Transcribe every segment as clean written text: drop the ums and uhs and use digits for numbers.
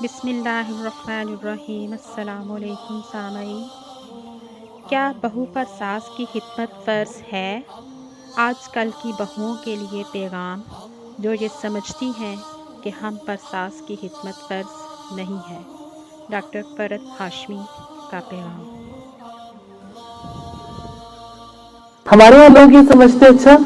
بسم اللہ الرحمن الرحیم۔ السلام علیکم سامعین، کیا بہو پر ساس کی خدمت فرض ہے؟ آج کل کی بہوؤں کے لیے پیغام جو یہ سمجھتی ہیں کہ ہم پر ساس کی خدمت فرض نہیں ہے۔ ڈاکٹر فرد ہاشمی کا پیغام۔ ہمارے یہاں لوگ یہ سمجھتے اچھا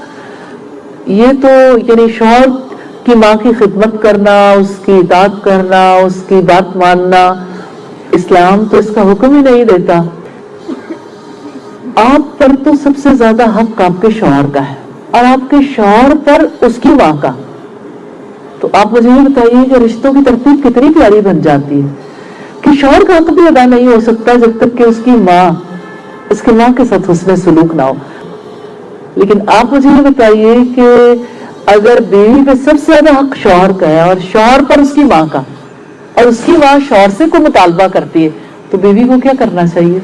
یہ تو یعنی شوہر کی ماں کی خدمت کرنا، اس کی اطاعت کرنا، اس کی بات ماننا، اسلام تو اس کا حکم ہی نہیں دیتا۔ آپ پر تو سب سے زیادہ حق آپ کے شوہر کا ہے اور آپ کے شوہر پر اس کی ماں کا۔ تو آپ مجھے یہ بتائیے کہ رشتوں کی ترتیب کتنی پیاری بن جاتی ہے کہ شوہر کا حق بھی ادا نہیں ہو سکتا جب تک کہ اس کی ماں کے ساتھ حسن سلوک نہ ہو۔ لیکن آپ مجھے یہ بتائیے کہ اگر بیوی پہ سب سے زیادہ حق شوہر کا ہے اور شوہر پر اس کی ماں کا، اور اس کی ماں شوہر سے کوئی مطالبہ کرتی ہے، تو بیوی کو کیا کرنا چاہیے؟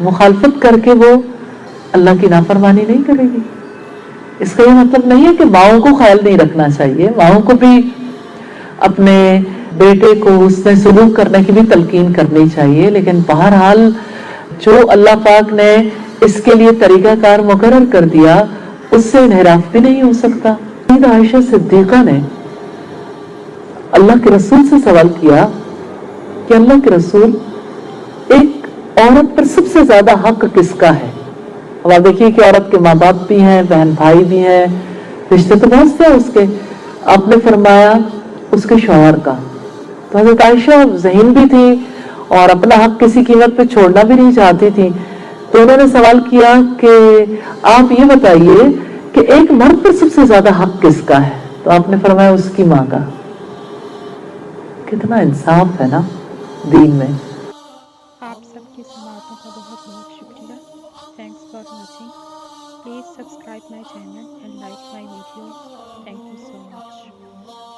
مخالفت کر کے وہ اللہ کی نافرمانی نہیں کرے گی۔ اس کا یہ مطلب نہیں ہے کہ ماؤں کو خیال نہیں رکھنا چاہیے، ماؤں کو بھی اپنے بیٹے کو حسن سلوک کرنے کی بھی تلقین کرنی چاہیے، لیکن بہرحال جو اللہ پاک نے اس کے لیے طریقہ کار مقرر کر دیا اس سے انحراف بھی نہیں ہو سکتا۔ عائشہ صدیقہ نے اللہ کے رسول سے سوال کیا کہ اللہ کے رسول، ایک عورت پر سب سے زیادہ حق کس کا ہے؟ اب آپ دیکھیے کہ عورت کے ماں باپ بھی ہیں، بہن بھائی بھی ہیں، رشتے تو بہت سے ہیں اس کے۔ آپ نے فرمایا اس کے شوہر کا۔ تو حضرت عائشہ ذہین بھی تھی اور اپنا حق کسی قیمت پہ چھوڑنا بھی نہیں چاہتی تھی، تو انہوں نے سوال کیا کہ آپ یہ بتائیے کہ ایک مرد پر سب سے زیادہ حق کس کا ہے؟ تو آپ نے فرمایا اس کی ماں کا۔ کتنا انصاف ہے نا دین میں۔ آپ سب کی سماعتوں کا بہت بہت شکریہ۔ Thanks for watching. Please subscribe my channel and like my video. Thank you so much.